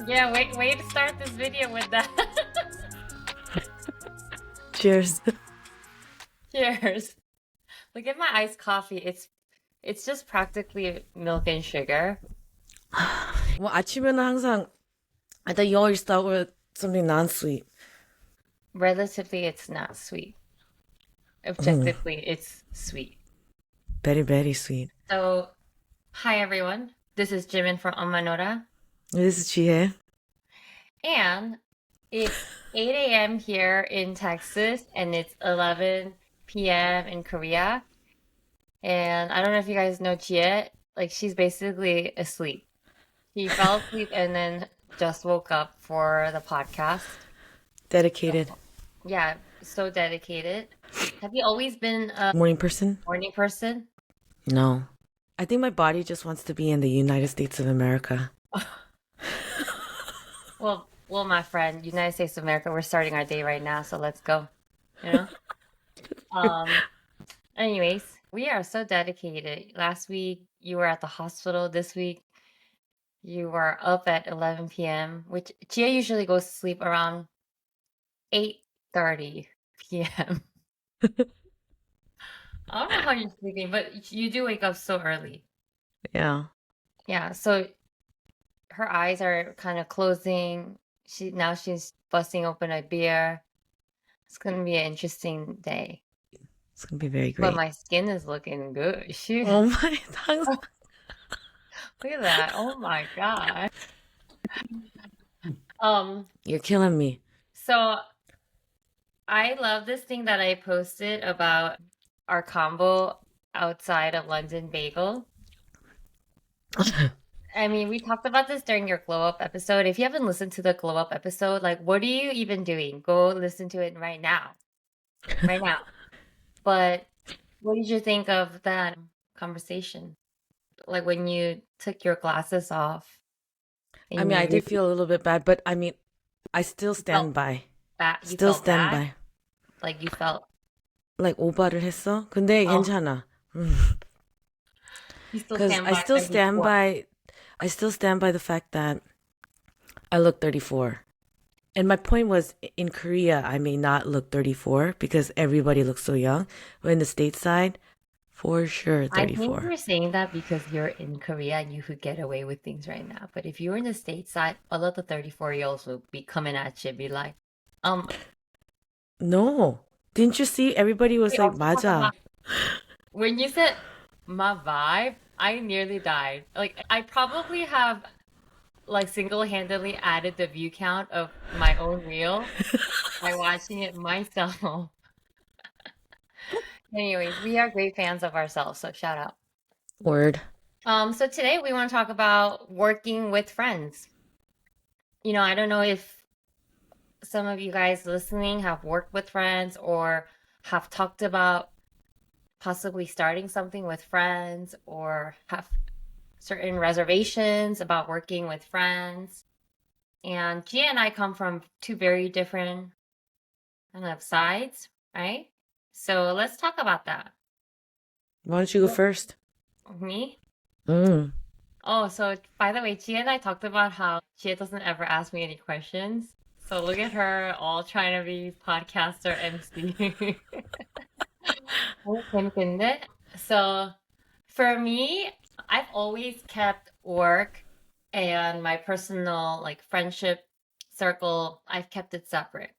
Yeah, wait to start this video with that. Cheers. Cheers. Look at my iced coffee. It's just practically milk and sugar. 뭐 아침에는 항상 I thought you always start with something non-sweet. Relatively, it's not sweet. Objectively, it's sweet. Very, very sweet. So, hi everyone. This is Jimin from UmmaNola, This is Jihye. and it's 8 a.m. here in Texas, and it's 11 p.m. in Korea. And I don't know if you guys know Jihye. Like, she's basically asleep. She fell asleep and then just woke up for the podcast. Dedicated. Yeah, so dedicated. Have you always been a Morning person? morning person? No. I think my body just wants to be in the United States of America. Well, my friend, United States of America, we're starting our day right now, so let's go. You know? Um, anyways, we are so dedicated. Last week you were at the hospital. This week you were up at 11 p.m., which Gia usually goes to sleep around 8:30 p.m. I don't know how you're sleeping, but you do wake up so early. Yeah. Yeah, so her eyes are kind of closing. She's busting open a beer. It's gonna be an interesting day. It's going to be very But great. my skin is looking good. Shoot. Oh my, thanks. Look at that. Oh my God. You're killing me. So I love this thing that I posted about our combo outside of London Bagel. I mean, we talked about this during your glow up episode. If you haven't listened to the glow up episode, like, what are you even doing? Go listen to it right now. Right now. But what did you think of that conversation? Like when you took your glasses off I and mean, you I did really feel a little bit bad, but I mean, I still felt stand by. bad. You Still felt stand bad? by. Like you felt, Like, 오바를 했어? 근데 oh, 괜찮아. you still Because stand by 34. I still stand by the fact that I look 34. And my point was, in Korea, I may not look 34 because everybody looks so young. But in the stateside, for sure, I think 34. you're saying that because you're in Korea and you could get away with things right now. But if you were in the stateside, all of the 34-year-olds would be coming at you, be like, um, No. Didn't you see? Everybody was we like, also talk 맞아. about when you said my vibe, I nearly died. Like I probably have like single-handedly added the view count of my own reel by watching it myself. Anyways, we are great fans of ourselves, so shout out. Word. So today we want to talk about working with friends. You know, I don't know if some of you guys listening have worked with friends or have talked about possibly starting something with friends or have certain reservations about working with friends. And Gia and I come from two very different kind of sides, right? So let's talk about that. Why don't you go first? Me? Mm. Oh, so by the way, Gia and I talked about how Gia doesn't ever ask me any questions. So look at her all trying to be podcaster MC. 너무 재밌겠는데? So for me, I've always kept work and my personal like friendship circle, I've kept it separate.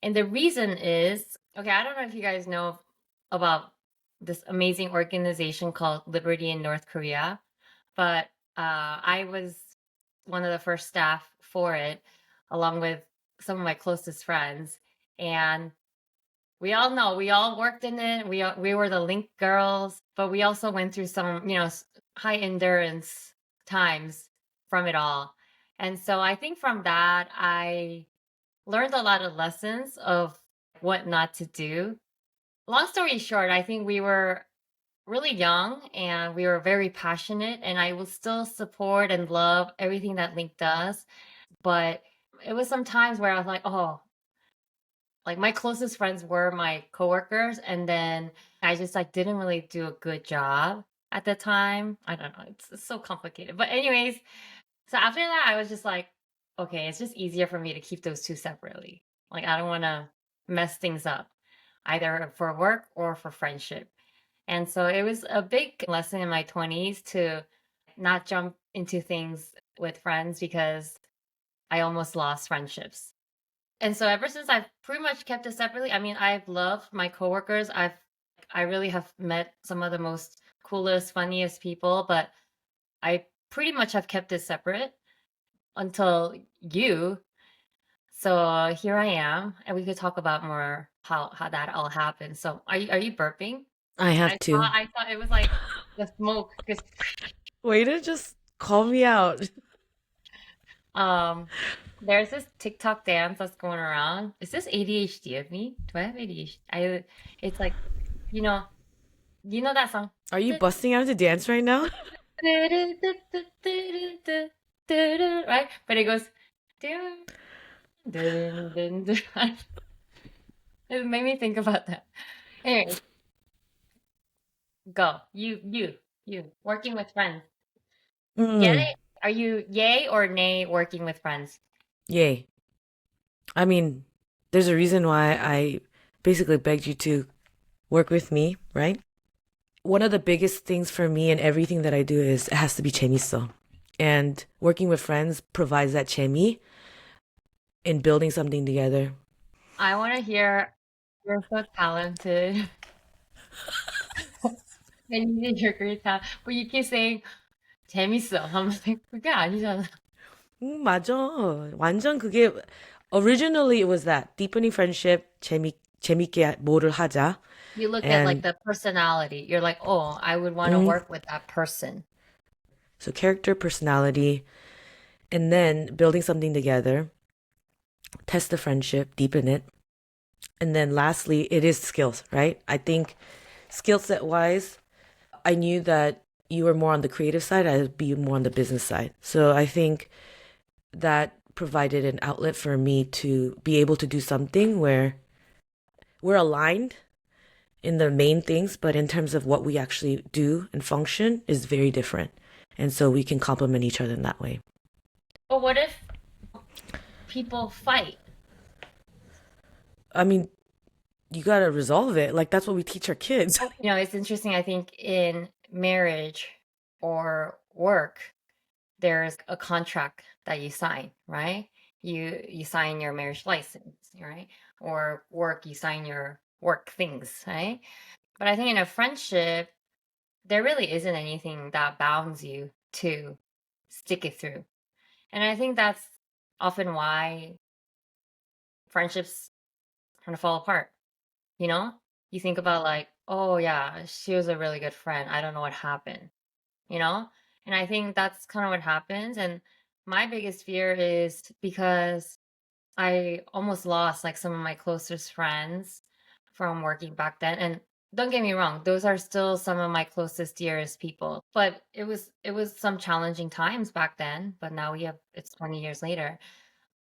And the reason is, okay, I don't know if you guys know about this amazing organization called Liberty in North Korea, but I was one of the first staff for it, along with some of my closest friends. And we all know we all worked in it. We were the link girls, but we also went through some, high endurance times from it all. And so I think from that, I learned a lot of lessons of what not to do. Long story short, I think we were really young and we were very passionate, and I will still support and love everything that Link does. But it was some times where I was like, oh, like my closest friends were my coworkers, and then I just like didn't really do a good job at the time. I don't know, it's so complicated. But anyways, so after that, I was just like, okay, it's just easier for me to keep those two separately. Like, I don't want to mess things up, either for work or for friendship. And so it was a big lesson in my 20s to not jump into things with friends because I almost lost friendships. And so ever since I've pretty much kept it separately, I mean, I've loved my coworkers. I really have met some of the most coolest, funniest people, but I pretty much have kept it separate until you. So here I am, and we could talk about more how that all happened. So are you burping? I I have thought to. I thought it was like the smoke. Just Way to just call me out. um, there's this TikTok dance that's going around. Is this ADHD of me? Do I have ADHD? It's like you know, you know that song, Are you busting out to dance right now? right? But it goes, dun, dun, dun, dun. It made me think about that. Anyway, go. You. Working with friends. Get Mm, it? Are you yay or nay working with friends? yay. I mean, there's a reason why I basically begged you to work with me, right? One of the biggest things for me in everything that I do is it has to be 재밌어. And working with friends provides that 재미 in building something together. I want to hear you're so talented and you did your great talent, but you keep saying 재밌어. I'm like, 그게 아니잖아. 맞아. 완전 그게 originally it was that deepening friendship, 재밌게 뭐를 하자. You look at like And the personality. You're like, oh, I would want to mm, work with that person. so character, personality, and then building something together, test the friendship, deepen it. And then lastly, it is skills, right? I think skill set wise, I knew that you were more on the creative side, I'd be more on the business side. So I think that provided an outlet for me to be able to do something where we're aligned in the main things, but in terms of what we actually do and function is very different. And so we can complement each other in that way. But what if people fight? I mean, you got to resolve it. Like that's what we teach our kids. It's interesting. I think in marriage or work, there's a contract that you sign, right? You sign your marriage license, right? Or work, you sign your work things, right? But I think in a friendship, there really isn't anything that bounds you to stick it through. And I think that's often why friendships kind of fall apart, you know? You think about like, oh yeah, she was a really good friend. I don't know what happened, you know? And I think that's kind of what happens. And my biggest fear is because I almost lost like some of my closest friends from working back then. And don't get me wrong, those are still some of my closest, dearest people. But it was some challenging times back then. But now it's 20 years later.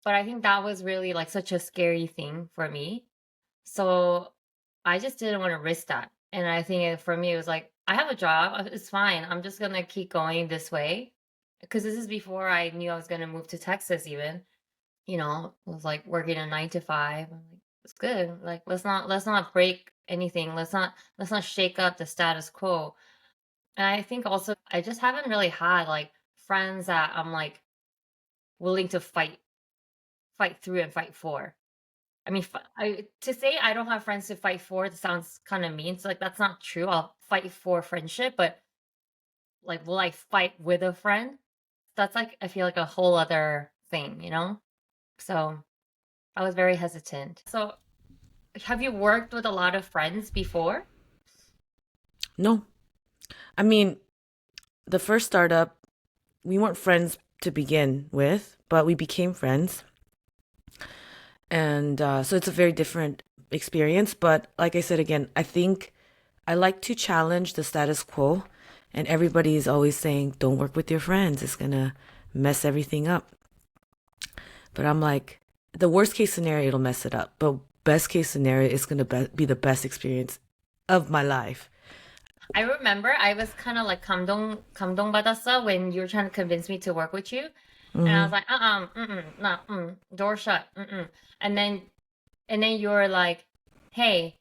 But I think that was really like such a scary thing for me. So I just didn't want to risk that. And I think for me, it was like, I have a job. It's fine. I'm just going to keep going this way. Because this is before I knew I was going to move to Texas, even. It was like working a 9 to 5. I'm like, it's good. Like, let's not break anything. Let's not shake up the status quo. And I think also, I just haven't really had like friends that I'm like willing to fight through and fight for. I mean, to say I don't have friends to fight for, it sounds kind of mean. So like that's not true. I'll fight for friendship, but like, will I fight with a friend? That's like I feel like a whole other thing. So I was very hesitant. So have you worked with a lot of friends before? No. I mean, the first startup, we weren't friends to begin with, but we became friends. And so it's a very different experience. But like I said again, I think I like to challenge the status quo. And everybody is always saying, don't work with your friends. It's going to mess everything up. But I'm like, the worst case scenario, it'll mess it up. But best case scenario, it's going to be the best experience of my life. I remember I was kind of like 감동받았어 when you were trying to convince me to work with you. And I Mm-hmm. was like, no, door shut, And then, and then you're like, hey,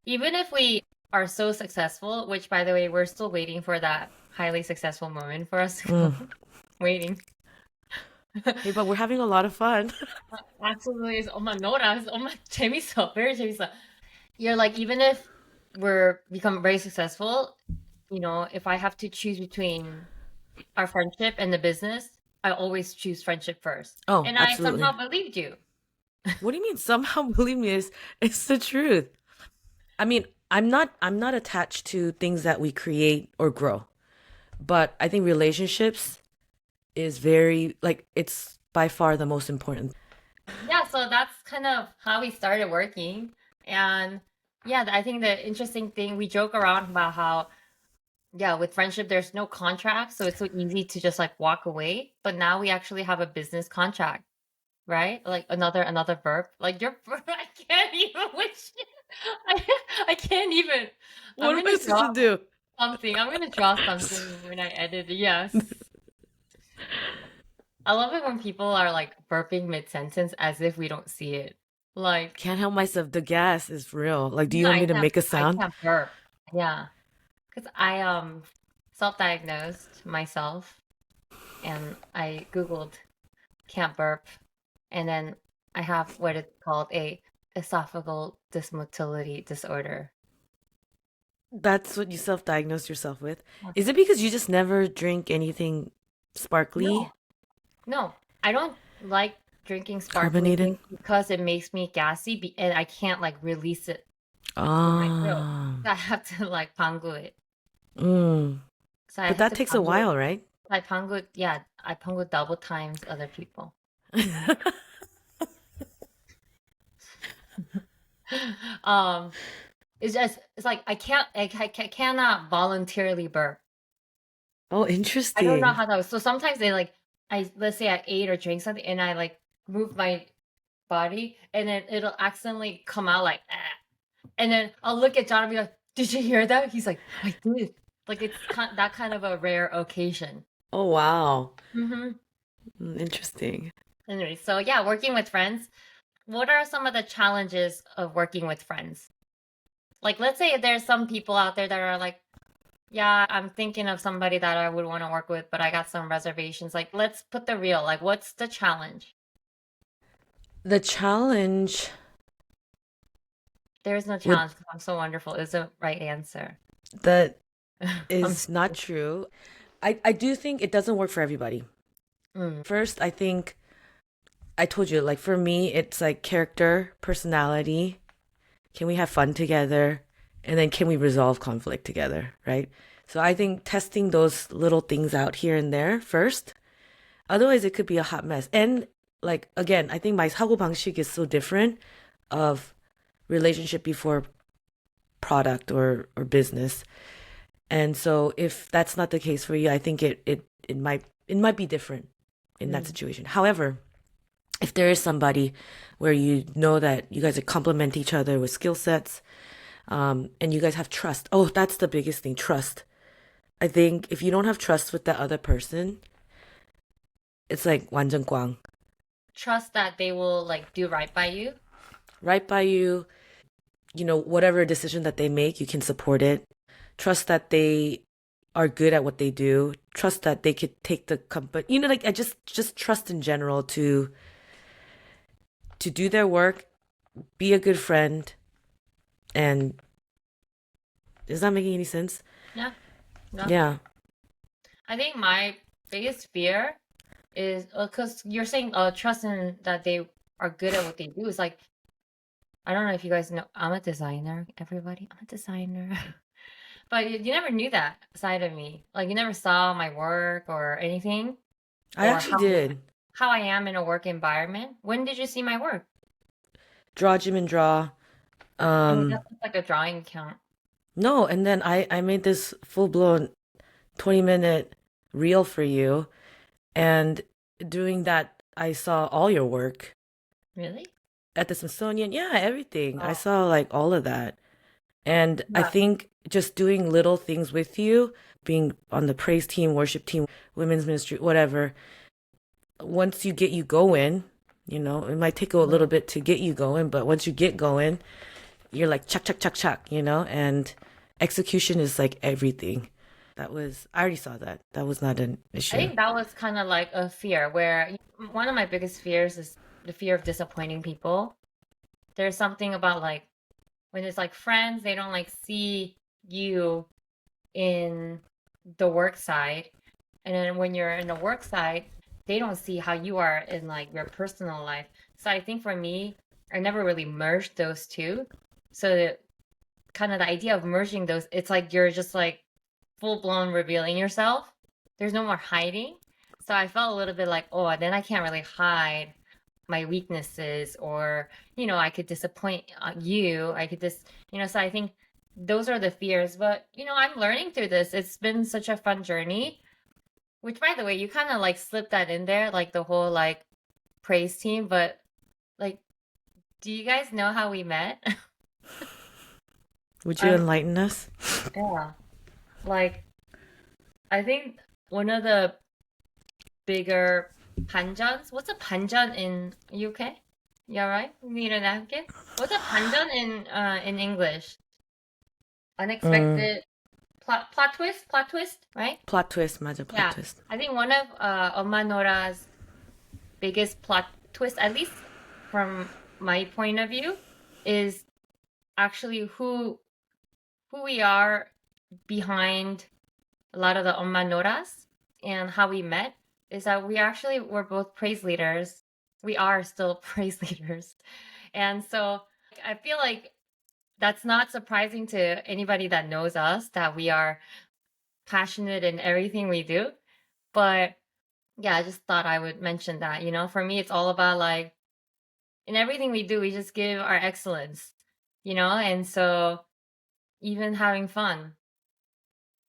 even if we are so successful, which by the way, we're still waiting for that highly successful moment for us to Mm. come, waiting. Hey, but we're having a lot of fun. Absolutely, it's 엄마 놀아. It's 엄마 재밌어. Very 재밌어. You're like, even if we're become very successful, if I have to choose between our friendship and the business, I always choose friendship first. Oh, And I somehow absolutely. believed you. What do you mean? Somehow believe me, it's the truth. I mean, I'm not attached to things that we create or grow, but I think relationships is very like it's by far the most important. Yeah, so that's kind of how we started working. And yeah, I think the interesting thing, we joke around about how, yeah, with friendship, there's no contract, so it's so easy to just like walk away. But now we actually have a business contract, right? Like another verb. Like your verb, I can't even which I I can't even. I'm What am I gonna supposed draw to do? something. I'm gonna draw something when I edit it. Yes. I love it when people are like burping mid-sentence as if we don't see it. Like, Can't help myself. The gas is real. Like, do you no, want me to make a I sound? can't burp. Yeah. Because I self-diagnosed myself and I Googled can't burp, and then I have what it's called a esophageal dysmotility disorder. That's what you self-diagnose yourself with. Is it because you just never drink anything sparkly, No, no, I don't like drinking sparkling carbonated? things because it makes me gassy and I can't like release it in my throat. Ah, I have to like pangu it. mm. So I But have that to takes a pangu it. while, right? I pangu double times other people. Um, it's like I cannot voluntarily burp. Oh, I don't know interesting. how that was. So sometimes they like let's say I ate or drank something and I like move my body and then it'll accidentally come out like ah. And then I'll look at John and be like, "Did you hear that?" He's like, "I did." Like it's that kind of a rare occasion. Oh, wow. Hmm. Interesting. Anyway, so yeah, working with friends. What are some of the challenges of working with friends? Like, let's say there's some people out there that are like, yeah, I'm thinking of somebody that I would want to work with, but I got some reservations. Like, let's put the real, like, what's the challenge? The challenge There is no with challenge because I'm so wonderful is the right answer. that I'm is not true. I do think it doesn't work for everybody. mm, First, I think I told you, like for me, it's like character, personality. Can we have fun together? And then can we resolve conflict together, right? So I think testing those little things out here and there first. Otherwise, it could be a hot mess. And like again, I think my 사고방식 is so different of relationship before product or business. And so if that's not the case for you, I think it might be different in that mm. situation. However, if there is somebody where you know that you guys complement each other with skill sets, and you guys have trust. Oh, that's the biggest thing, trust. I think if you don't have trust with the other person, it's like 완전 꽝. Trust that they will like do right by you. Right by you, whatever decision that they make, you can support it. Trust that they are good at what they do. Trust that they could take the company, like I just trust in general to do their work, be a good friend, and is that making any sense? Yeah, no. Yeah. I think my biggest fear is because you're saying trust in that they are good at what they do. Is like I don't know if you guys know, I'm a designer, everybody. I'm a designer. But you never knew that side of me. Like you never saw my work or anything, I or actually did. how I am in a work environment. When did you see my work? Draw, Jimin, draw. I mean, that's Um, just like a drawing account. no, and then I made this full-blown 20-minute reel for you. And doing that, I saw all your work Really? at the Smithsonian. Yeah, everything. I Oh, saw like all of that. And I yeah. think just doing little things with you, being on the praise team, worship team, women's ministry, whatever, once you going, it might take a little Mhm. bit to get you going, but once you get going, you're like chuck, chuck, chuck, chuck, and execution is like everything. I already saw that. That was not an I issue. think that was kind of like a fear where one of my biggest fears is the fear of disappointing people. There's something about like when it's like friends, they don't like see you in the work side. And then when you're in the work side, they don't see how you are in like your personal life. So I think for me, I never really merged those two. So kind of the idea of merging those, it's like you're just like full blown revealing yourself. There's no more hiding. So I felt a little bit like, oh, then I can't really hide my weaknesses or, I could disappoint you. I could so I think those are the fears. But, I'm learning through this. It's been such a fun journey, which by the way, you kind of like slipped that in there, like the whole like praise team. But like, do you guys know how we met? Would you I'm, enlighten us? yeah. Like, I think one of the bigger 반전s. What's a 반전 in UK? You alright? You need a napkin? What's a 반전 in English? Mm, Unexpected plot twist? Plot twist, right? plot twist, 맞아, plot Yeah. twist. I think one of Oma Nora's biggest plot twist, at least from my point of view, is actually who we are behind a lot of the Oma Noras and how we met is that we actually were both praise leaders. We are still praise leaders. And so I feel like that's not surprising to anybody that knows us that we are passionate in everything we do. But yeah, I just thought I would mention that. For me, it's all about like in everything we do, we just give our excellence, and so even having fun,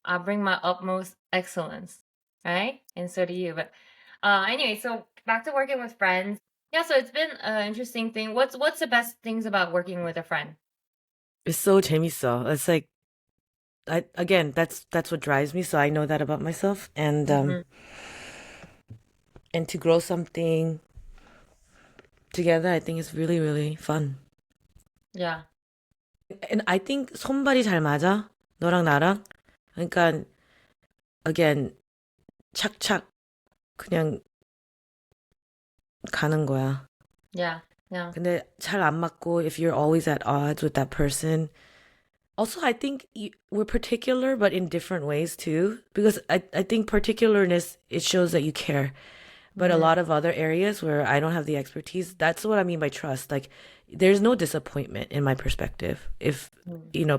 I'll bring my utmost excellence, right? And so do you. But anyway, so back to working with friends. Yeah, so it's been an interesting thing. What's the best things about working with a friend? It's so 재밌어. It's like again, that's what drives me. So I know that about myself, Hmm. and to grow something together, I think is really really fun. Yeah, And I think 손발이 잘 맞아. 너랑 나랑. 그러니까 again, 착착 그냥 가는 거야. yeah, yeah. 근데 잘 안 맞고 if you're always at odds with that person. Also, I think we're particular, but in different ways too. Because I think particularness, it shows that you care. But a Hmm. lot of other areas where I don't have the expertise, that's what I mean by trust. Like, there's no disappointment in my perspective. If,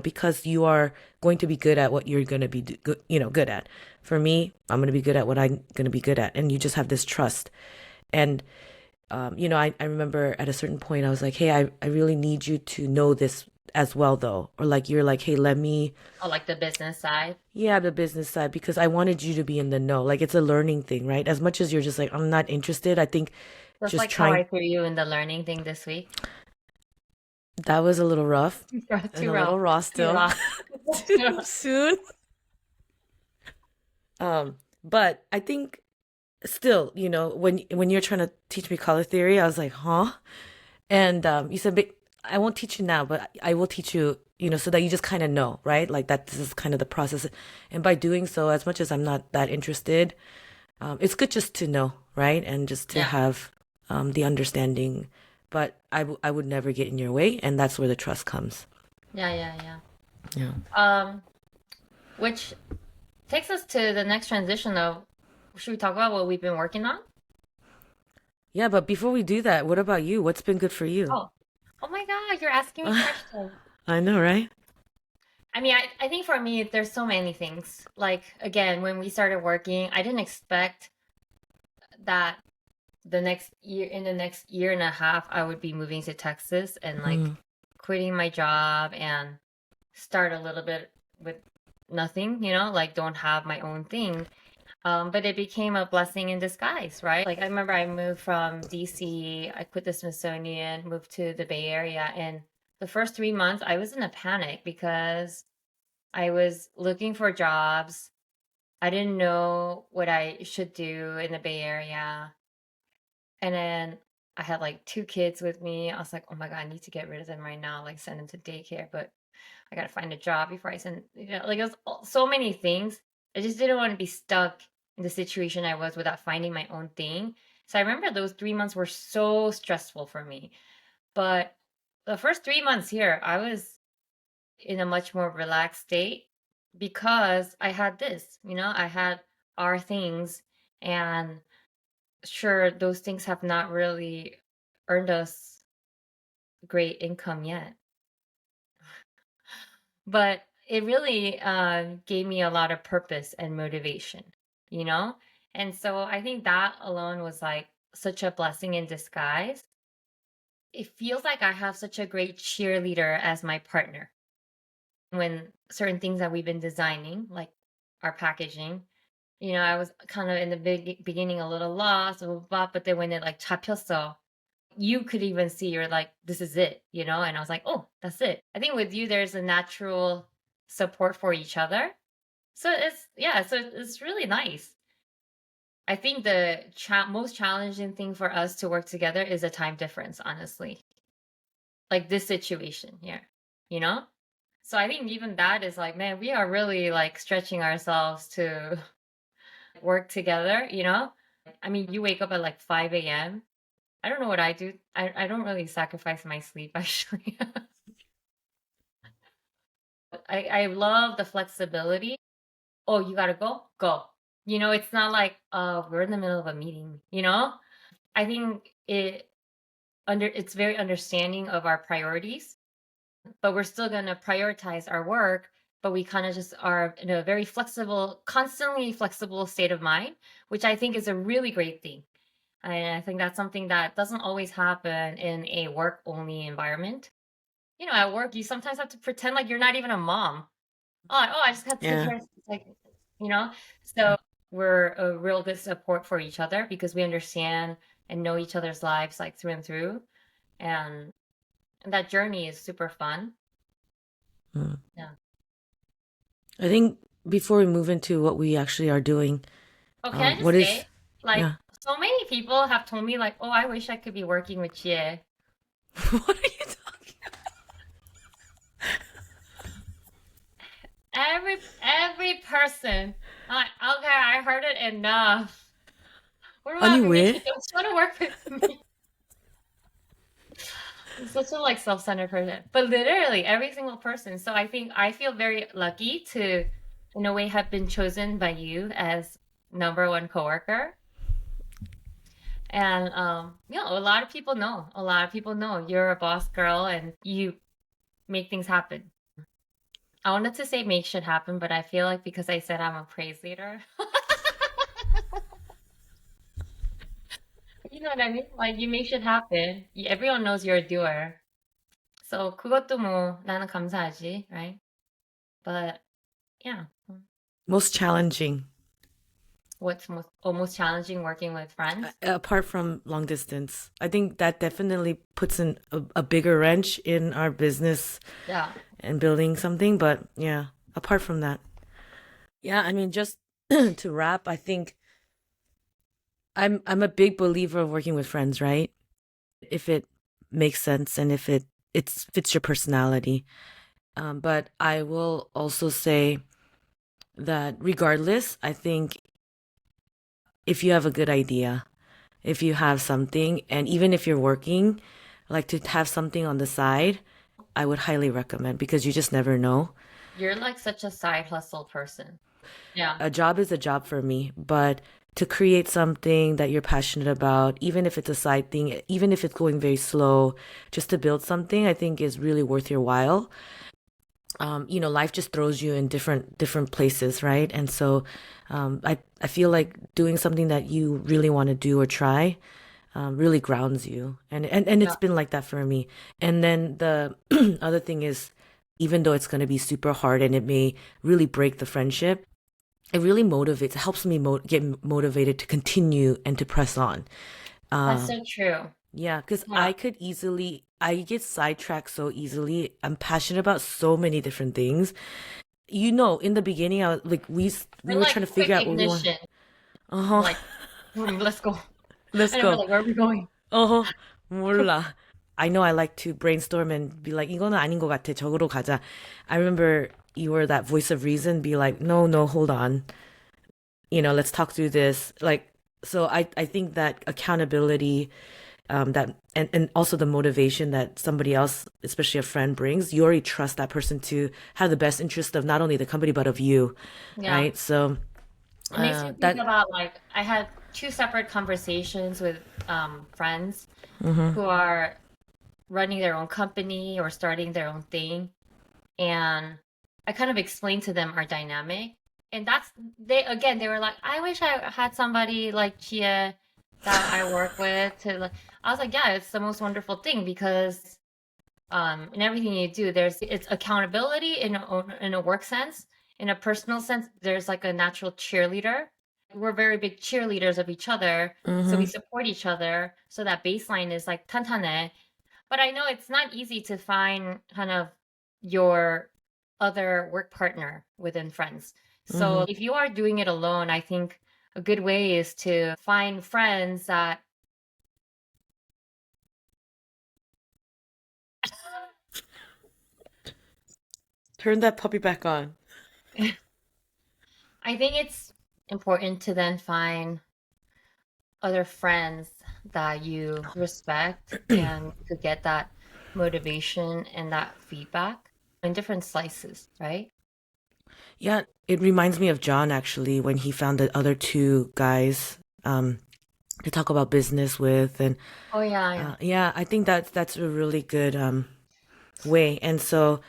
because you are going to be good at what you're going to be good, good at. For me, I'm going to be good at what I'm going to be good at. And you just have this trust. And I remember at a certain point, I was like, hey, I really need you to know this as well, though. Or like, you're like, hey, let me, Oh, like the business side. yeah, the business side, because I wanted you to be in the know. Like, it's a learning thing, right? As much as you're just like, I'm not interested, I think Just just like how trying, I threw you in the learning thing this week. that was a little rough and Too a rough. little raw Too still. rough. Too soon. But I think still, when you're trying to teach me color theory, I was like, huh? And you said, but I won't teach you now, but I will teach you, so that you just kind of know, right? Like that this is kind of the process. And by doing so, as much as I'm not that interested, it's good just to know, right? And just to Yeah, have the understanding. But I would never get in your way, and that's where the trust comes. yeah, yeah, yeah. Yeah. Which takes us to the next transition of, should we talk about what we've been working on? Yeah, but before we do that, what about you? What's been good for you? Oh, oh my God, you're asking me questions. I know, right? I mean, I think for me, there's so many things. Like, again, when we started working, I didn't expect that in the next year and a half, I would be moving to Texas and like Mm. quitting my job and start a little bit with nothing, like don't have my own thing. But it became a blessing in disguise, right? Like I remember I moved from DC, I quit the Smithsonian, moved to the Bay Area, and the first 3 months I was in a panic because I was looking for jobs. I didn't know what I should do in the Bay Area. And then I had like two kids with me. I was like, oh my God, I need to get rid of them right now, like send them to daycare. But I gotta find a job before I send, like it was so many things. I just didn't want to be stuck in the situation I was without finding my own thing. So I remember those 3 months were so stressful for me. But the first 3 months here, I was in a much more relaxed state because I had this, I had our things. And sure, those things have not really earned us great income yet, but it really gave me a lot of purpose and motivation, you know? And so I think that alone was like such a blessing in disguise. It feels like I have such a great cheerleader as my partner when certain things that we've been designing, like our packaging, I was kind of in the beginning a little lost, blah, blah, blah, but then when it like 잡혔어, you could even see you're like, this is it, and I was like, oh, that's it. I think with you there's a natural support for each other. So it's really nice. I think the most challenging thing for us to work together is a time difference, honestly. Like this situation here, you know? So I think even that is like, man, we are really like stretching ourselves to work together, I mean, you wake up at like 5 a.m. I don't know what I do. I don't really sacrifice my sleep actually. I love the flexibility. Oh, you gotta go? Go. It's not like, we're in the middle of a meeting, I think it's very understanding of our priorities, but we're still gonna prioritize our work, but we kind of just are in a very flexible, constantly flexible state of mind, which I think is a really great thing. And I think that's something that doesn't always happen in a work only environment. At work, you sometimes have to pretend like you're not even a mom. I just have to take Yeah. care of, like, you know? So we're a real good support for each other because we understand and know each other's lives like through and through. And that journey is super fun. Mm. Yeah. I think before we move into what we actually are doing, Oh, can I what just is, say, like, yeah. so many people have told me, like, oh, I wish I could be working with Jie. What are you talking Every person. I'm like, okay, I heard it enough. What 아니, about me? 왜? Don't you want to work with me? I'm such a like self-centered person. But literally every single person. So I think I feel very lucky to, in a way, have been chosen by you as number one coworker. And a lot of people know. A lot of people know you're a boss girl and you make things happen. I wanted to say make shit happen, but I feel like because I said I'm a praise leader, you know what I mean? Like you make shit happen. Everyone knows you're a doer. So 그것도 뭐 나는 감사하지, right? But yeah, Most challenging, what's most challenging working with friends? apart from long distance. I think that definitely puts a bigger wrench in our business Yeah. and building something. But yeah, apart from that, yeah, I mean, just to wrap, I think I'm a big believer of working with friends, right? If it makes sense and if it fits your personality. But I will also say that regardless, I think if you have a good idea, if you have something, and even if you're working, like to have something on the side, I would highly recommend because you just never know. You're like such a side hustle person. Yeah. A job is a job for me, but to create something that you're passionate about, even if it's a side thing, even if it's going very slow, just to build something, I think is really worth your while. Life just throws you in different places, right? And so, I feel like doing something that you really want to do or try, really grounds you, and it's Yeah. been like that for me. And then the other thing is, even though it's going to be super hard and it may really break the friendship, it really motivates, it helps me get motivated to continue and to press on. That's Uh, so true. yeah, because Yeah. I get sidetracked so easily. I'm passionate about so many different things. In the beginning, I was like, we We're were like trying to quick figure out what we want. ignition. Uh huh. Like, let's go. Let's And then we're go. like, where are we going? 어허, 몰라. I know I like to brainstorm and be like, 이거는 아닌 것 같아. 저거로 가자. I remember you were that voice of reason, be like, no, no, hold on. Let's talk through this. Like, so I think that accountability, that and also the motivation that somebody else, especially a friend, brings, you already trust that person to have the best interest of not only the company but of you, Yeah. right? So It makes me think that about like I had two separate conversations with friends who are running their own company or starting their own thing. And I kind of explained to them our dynamic. And that's they were like, I wish I had somebody like Chia that I work with to like I was like, yeah, it's the most wonderful thing because in everything you do, it's accountability in a work sense. In a personal sense, there's like a natural cheerleader. We're very big cheerleaders of each other, so we hmm support each other. So that baseline is like 탄탄해. But I know it's not easy to find kind of your other work partner within friends. hmm So if you are doing it alone, I think a good way is to find friends that turn that puppy back on. I think it's important to then find other friends that you respect and to get that motivation and that feedback in different slices, right? Yeah, it reminds me of John actually when he found the other two guys to talk about business with, and Oh yeah, yeah. yeah, I think that's a really good way. And so,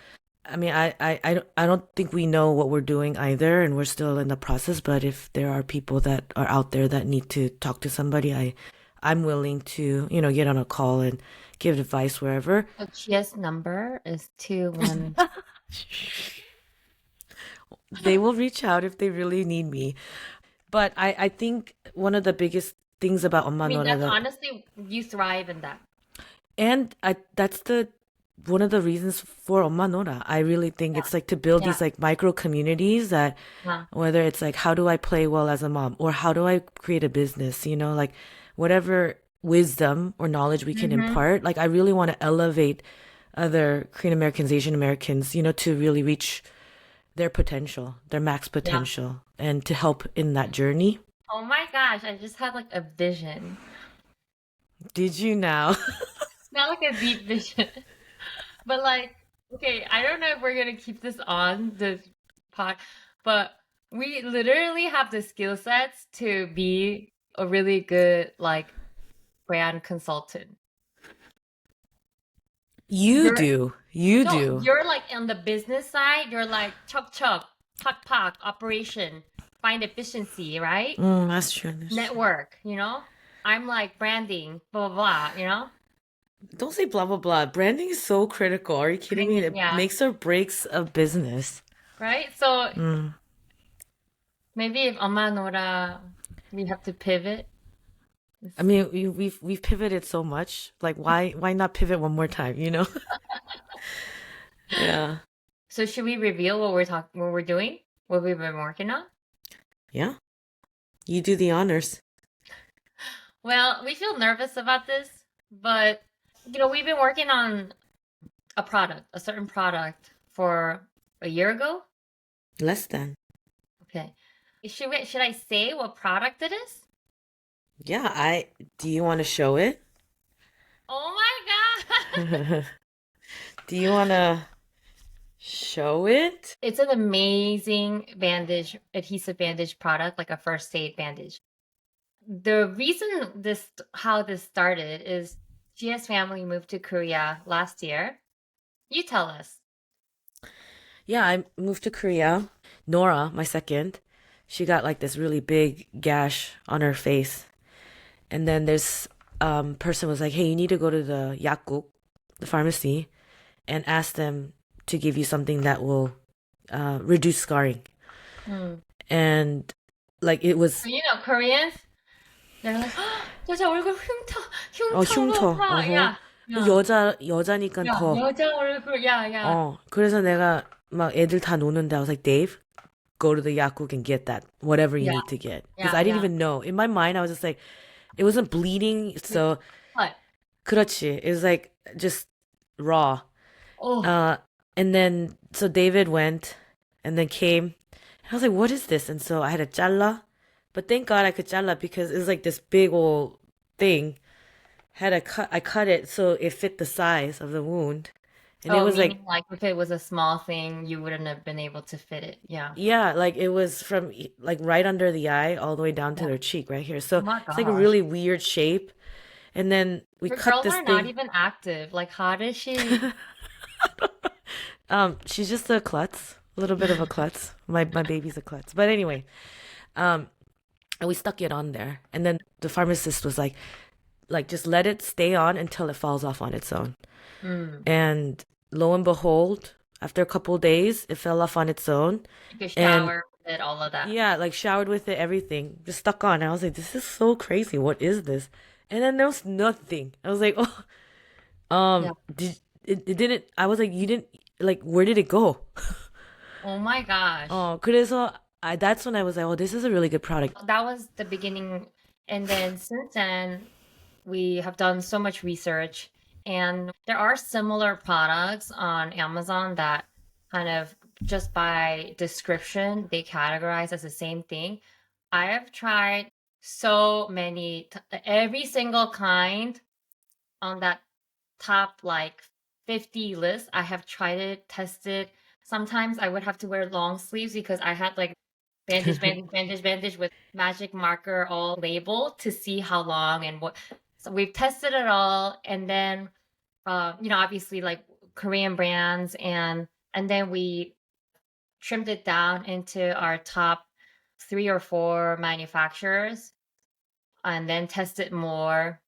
I mean, I don't think we know what we're doing either, and we're still in the process. But if there are people that are out there that need to talk to somebody, I'm willing to, get on a call and give advice wherever. So GS number is 21. They will reach out if they really need me. But I think one of the biggest things about I Omma mean, Nora that's that, honestly, you thrive in that. and that's the one of the reasons for Omma Nora. I really think Yeah. it's like to build Yeah. these like micro communities that Yeah. whether it's like how do I play well as a mom or how do I create a business, like whatever wisdom or knowledge we can Mm-hmm. impart. Like I really want to elevate other Korean Americans, Asian Americans, to really reach their potential, their max Yeah. potential, and to help in that journey. Oh my gosh, I just had like a vision. Did you now? Not like a deep vision, but like, okay, I don't know if we're gonna keep this on the pod, but we literally have the skill sets to be a really good like brand consultant. You You're do. You no, do. you're like on the business side, you're like chop chop, pak pak, operation, find efficiency, right? That's true. That's true. Network, I'm like branding, blah blah blah, Don't say blah blah blah. Branding is so critical. Are you kidding me? branding, It yeah, makes or breaks a business. right? So Mm. maybe if UmmaNola, we have to pivot. I mean, we've pivoted so much. Like, why not pivot one more time? Yeah, So should we reveal what we're doing, what we've been working on? yeah. You do the honors. Well, we feel nervous about this, but we've been working on a certain product for a year ago. Less than. Okay. Should I say what product it is? Yeah. Do you want to show it? Oh my God. Do you want to show it? It's an amazing adhesive bandage product, like a first aid bandage. The reason how this started is Gia's family moved to Korea last year. You tell us. Yeah, I moved to Korea. Nora, my second, she got like this really big gash on her face. And then this person was like, "Hey, you need to go to the 약국, the pharmacy, and ask them to give you something that will reduce scarring." Hmm. And like it was, Koreans, they're like, 여자 얼굴 흉터 흉터. 봐. 어허. 야, 야, 여자니까 야, 더. 여자 얼굴, 야, 야. 그래서 내가 막 애들 다 노는데 I was like, "Dave, go to the 약국 and get that, whatever you Yeah, need to get." Because yeah, I didn't yeah. even know. In my mind, I was just like, It wasn't bleeding, Like, so what? 그렇지. It was like just raw. Oh, Uh, and then so David went and then came. I was like, what is this? And so I had a 잘라, but thank God I could 잘라 because it was like this big old thing. I cut it so it fit the size of the wound. And it oh, was like, meaning like if it was a small thing, you wouldn't have been able to fit it. Yeah. yeah, like it was from like right under the eye all the way down to Yeah. their cheek right here. Oh So my it's like a gosh. really weird shape. And then we Your cut girls this are not thing. even active. Like, how does she? She's just a klutz, a little bit of a klutz. My baby's a klutz. But anyway, um, and we stuck it on there. And then the pharmacist was like just let it stay on until it falls off on its own. Mm, And lo and behold, after a couple days, it fell off on its own. you could And shower with it, all of that. yeah, like showered with it, everything just stuck on. And I was like, this is so crazy. What is this? And then there was nothing. I was like, oh, Yeah. did it didn't. I was like, you didn't like. Where did it go? Oh my gosh. 그래서 that's when I was like, oh, this is a really good product. That was the beginning. And then since then, we have done so much research, and there are similar products on Amazon that kind of just by description, they categorize as the same thing. I have tried so many, every single kind on that top like 50 list. I have tried it, tested. Sometimes I would have to wear long sleeves because I had like bandage, bandage, bandage, bandage with magic marker all labeled to see how long and what. So we've tested it all, and then obviously like Korean brands, and then we trimmed it down into our top 3 or 4 manufacturers, and then tested more.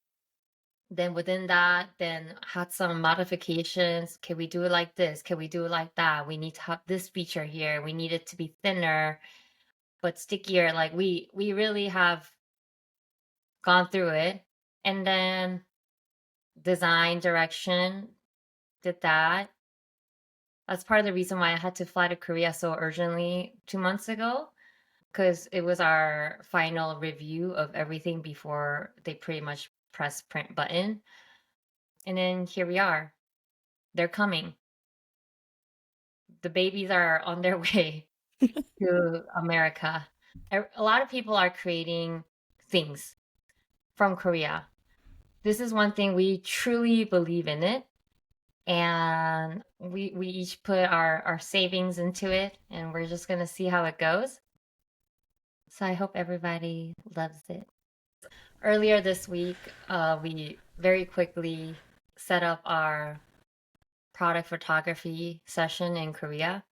Then within that, then had some modifications. Can we do it like this? Can we do it like that? We need to have this feature here. We need it to be thinner but stickier. Like we really have gone through it. And then design direction did that. That's part of the reason why I had to fly to Korea so urgently 2 months ago, because it was our final review of everything before they pretty much press print button. And then here we are. They're coming. The babies are on their way to America. A lot of people are creating things from Korea. This is one thing we truly believe in it, and we each put our savings into it, and we're just gonna see how it goes. So I hope everybody loves it. Earlier this week, we very quickly set up our product photography session in Korea.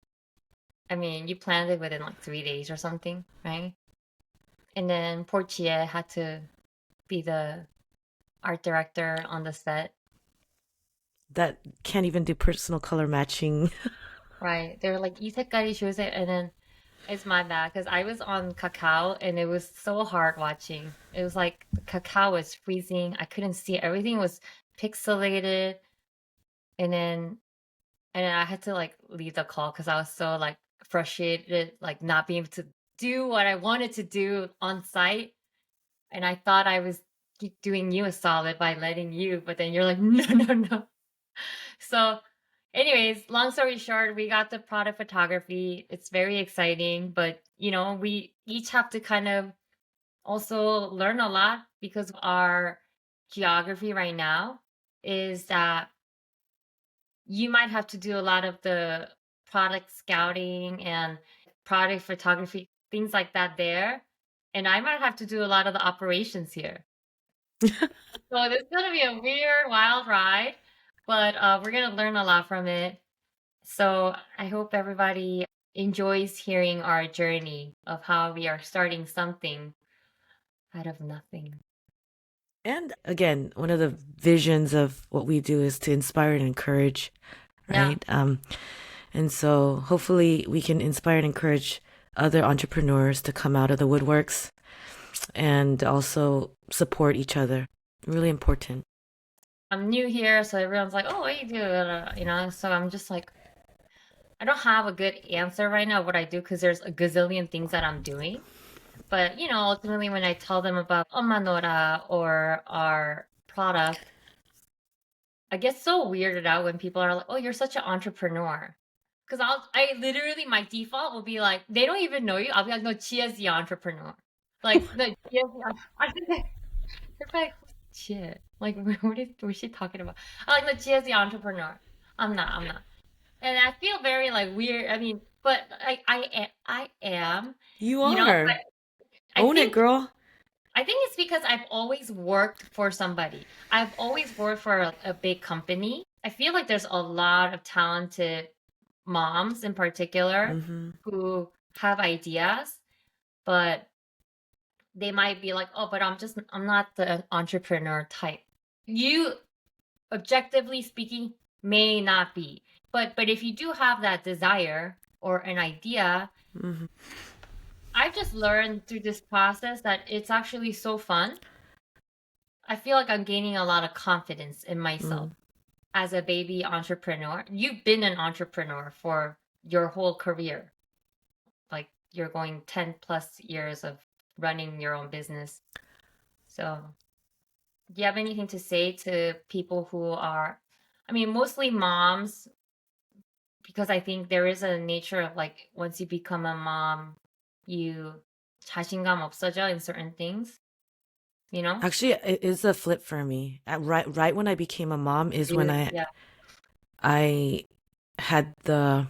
I mean, you planned it within like 3 days or something, right? And then Portier had to be the art director on the set. That can't even do personal color matching. Right. They were like, 이 색깔이 좋으세요? And then it's my bad because I was on Kakao and it was so hard watching. It was like the cacao was freezing. I couldn't see it. Everything was pixelated. And then I had to like leave the call because I was so like frustrated, like not being able to do what I wanted to do on site. And I thought I was doing you a solid by letting you, but then you're like, no, no, no. So, anyways, long story short, we got the product photography. It's very exciting, but we each have to kind of also learn a lot because our geography right now is that you might have to do a lot of the product scouting and product photography, things like that there. And I might have to do a lot of the operations here. So it's gonna be a weird, wild ride, but we're gonna learn a lot from it. So I hope everybody enjoys hearing our journey of how we are starting something out of nothing. And again, one of the visions of what we do is to inspire and encourage, Yeah. right? And so hopefully we can inspire and encourage other entrepreneurs to come out of the woodworks and also support each other. Really important. I'm new here, so everyone's like, "Oh, what do you do?" So I'm just like, I don't have a good answer right now what I do because there's a gazillion things that I'm doing. But, ultimately when I tell them about UmmaNola or our product, I get so weirded out when people are like, "Oh, you're such an entrepreneur." Because I literally, my default will be like, they don't even know you. I'll be like, "No, Chia's the entrepreneur." Like, no, Chia's the, I think they're like, "Who's Chia?" Like, what is she talking about? I'm like, "No, Chia's the entrepreneur." I'm not. And I feel very like weird. I mean, but I am, You but are. I Own it, think girl. I think it's because I've always worked for somebody. I've always worked for a big company. I feel like there's a lot of talented moms in particular Mm-hmm. who have ideas, but they might be like, "Oh, but I'm not the entrepreneur type." You, objectively speaking, may not be. But if you do have that desire or an idea, Mm-hmm. I've just learned through this process that it's actually so fun. I feel like I'm gaining a lot of confidence in myself as a baby entrepreneur. You've been an entrepreneur for your whole career. Like you're going 10 plus years of running your own business. So, do you have anything to say to people who are, I mean, mostly moms, because I think there is a nature of like once you become a mom, you 자신감 없어져 in certain things, you know? Actually, it is a flip for me. Right when I became a mom is when You, I yeah, I had the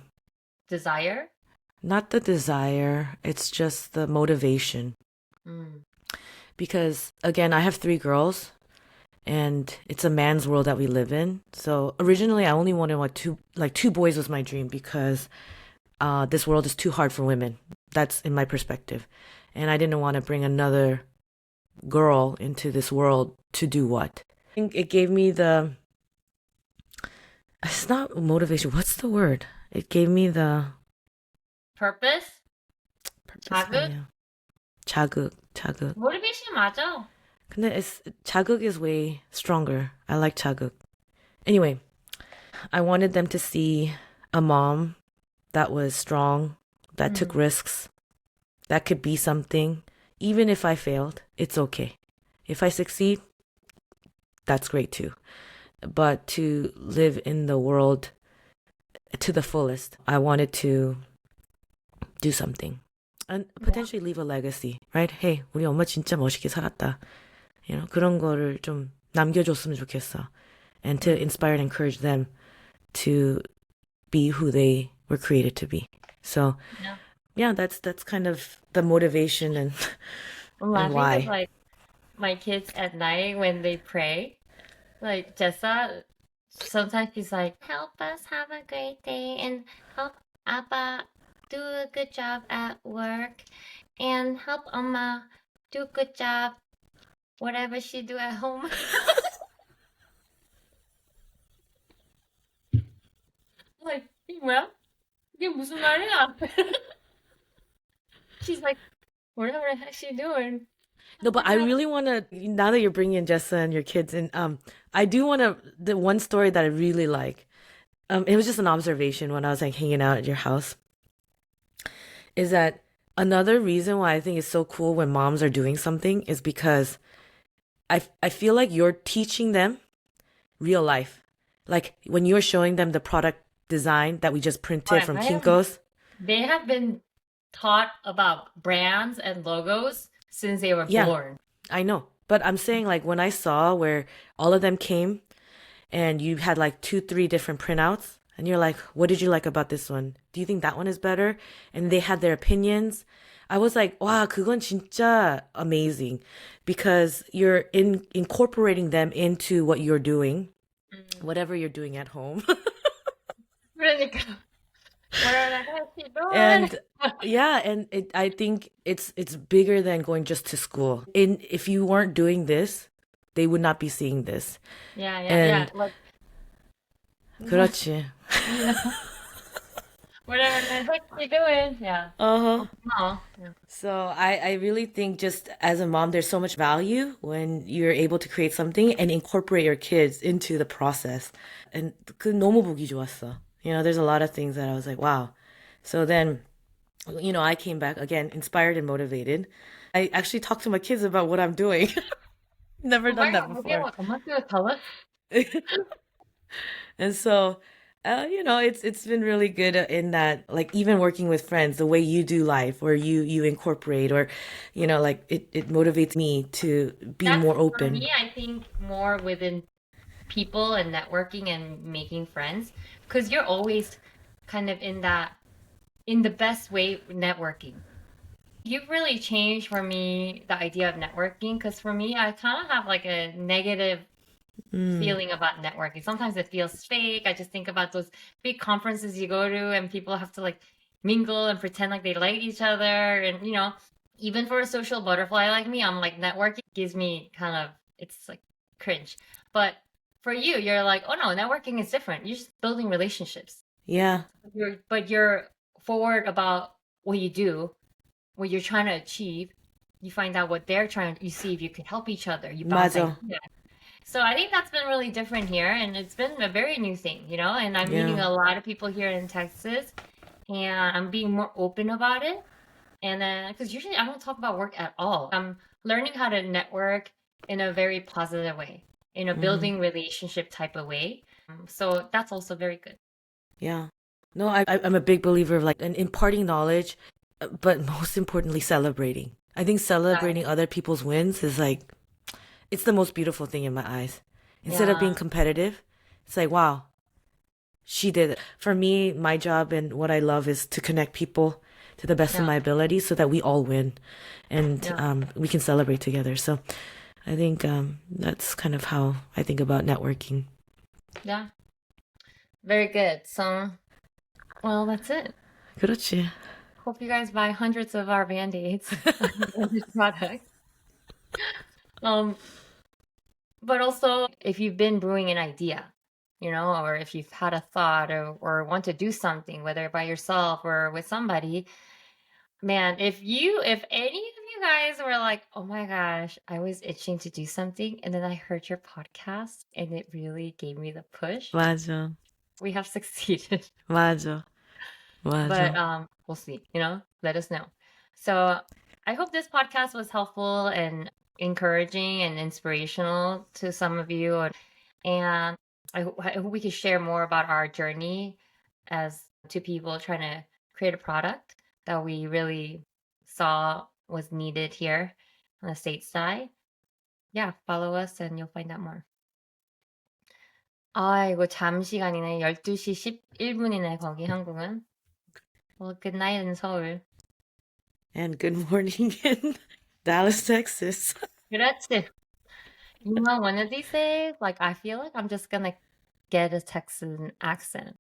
desire. not the desire, it's just the motivation. Mm. Because again, I have three girls and it's a man's world that we live in. So originally I only wanted two boys was my dream because this world is too hard for women. That's in my perspective. And I didn't want to bring another girl into this world to do what? I think it gave me it's not motivation. What's the word? It gave me the Purpose? purpose 자극? 아니야. 자극. 모티베이션 맞아. 근데 자극 is way stronger. I like 자극. Anyway, I wanted them to see a mom that was strong, that took 음. risks, that could be something. Even if I failed, it's okay. If I succeed, that's great too. But to live in the world to the fullest, I wanted to do something and Yeah. potentially leave a legacy, right? Hey, 우리 엄마 진짜 멋있게 살았다. 그런 거를 좀 남겨줬으면 좋겠어. And to 음. inspire and encourage them to be who they were created to be. So Yeah. yeah, that's kind of the motivation and I'm and laughing because why. like my kids at night when they pray, like Jessa, sometimes she's like, "Help us have a great day and help Abba do a good job at work and help Amma do a good job whatever she do at home." like, 이게 뭐야? 이게 무슨 말이야? She's like, "Whatever the heck she doing?" No, but I Yeah. really want to. Now that you're bringing in Jessa and your kids, and I do want to. The one story that I really like, it was just an observation when I was like hanging out at your house, is that another reason why I think it's so cool when moms are doing something is because I feel like you're teaching them real life. Like when you're showing them the product design that we just printed Right, from right. Kinko's. They have been taught about brands and logos since they were Yeah, born. I know. But I'm saying like when I saw where all of them came and you had like two, three different printouts, and you're like, what did you like about this one? Do you think that one is better? And they had their opinions. I was like, wow, 그건 진짜 amazing because you're incorporating them into what you're doing, 음. whatever you're doing at home. 그러니까 whatever the heck she doing? And yeah, and I think it's bigger than going just to school. In if you weren't doing this, they would not be seeing this. Yeah, yeah, yeah. And Like, 그렇지. yeah, whatever the heck she doing? Yeah. Uh-huh. Oh, yeah. So I really think just as a mom, there's so much value when you're able to create something and incorporate your kids into the process. And 그 너무 보기 좋았어. There's a lot of things that I was like, wow. So then, I came back again, inspired and motivated. I actually talk to my kids about what I'm doing. Never done that 정말요? 그게 before. 엄마께 달라? And so, it's been really good in that, like even working with friends, the way you do life, or you incorporate, or like it motivates me to be That's more for open. me, I think more within people and networking and making friends, because you're always kind of in the best way networking. You've really changed for me the idea of networking, because for me, I kind of have like a negative Mm, feeling about networking. Sometimes it feels fake. I just think about those big conferences you go to and people have to like mingle and pretend like they like each other. And, even for a social butterfly like me, I'm like, networking gives me kind of, it's like cringe. But for you, you're like, oh no, networking is different. You're just building relationships. yeah, But you're forward about what you do, what you're trying to achieve. You find out what they're trying, you see if you can help each other. You bounce 맞아. ideas. So I think that's been really different here, and it's been a very new thing, and I'm meeting Yeah, a lot of people here in Texas, and I'm being more open about it. And then, because usually I don't talk about work at all. I'm learning how to network in a very positive way, in a hmm building relationship type of way. So that's also very good. yeah. No, I'm a big believer of like in imparting knowledge, but most importantly, celebrating. I think Right. celebrating other people's wins is like it's the most beautiful thing in my eyes. Instead of being Yeah. competitive, it's like, wow, she did it. For me, my job and what I love is to connect people to the best of Yeah. my ability so that we all win and Yeah. we can celebrate together. So I think that's kind of how I think about networking. Yeah. Very good. So, well, that's it. 그렇지. Hope you guys buy hundreds of our Band-Aids of this product. Um, But also, if you've been brewing an idea, or if you've had a thought or want to do something, whether by yourself or with somebody, man, if any of you guys were like, oh my gosh, I was itching to do something, and then I heard your podcast and it really gave me the push, 맞아. we have succeeded. 맞아. But 맞아. we'll see, let us know. So I hope this podcast was helpful and encouraging and inspirational to some of you. And I hope we can share more about our journey as two people trying to create a product that we really saw was needed here on the state side. Yeah, follow us and you'll find out more. 아, 이거 잠시간이네. 12시 11분이네, 거기 한국은. Well, good night in Seoul. And good morning in Dallas, Texas. 그렇지. One of these days, like, I feel like I'm just gonna get a Texan accent.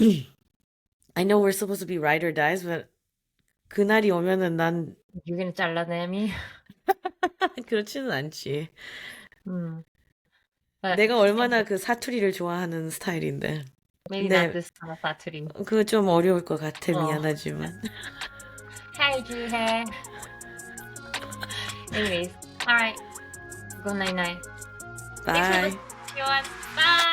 I know we're supposed to be ride or dies, but 그날이 오면은 난 You're gonna 잘라내 me? 그렇지는 않지. Hmm. But 내가 얼마나 그 사투리를 좋아하는 스타일인데. maybe not 근데 this kind of 사투리. 그거 좀 어려울 것 같아. 어. 미안하지만. Hi, Jihye. Anyways, all right. Good night, night. Thanks for Bye. listening, everyone. Bye.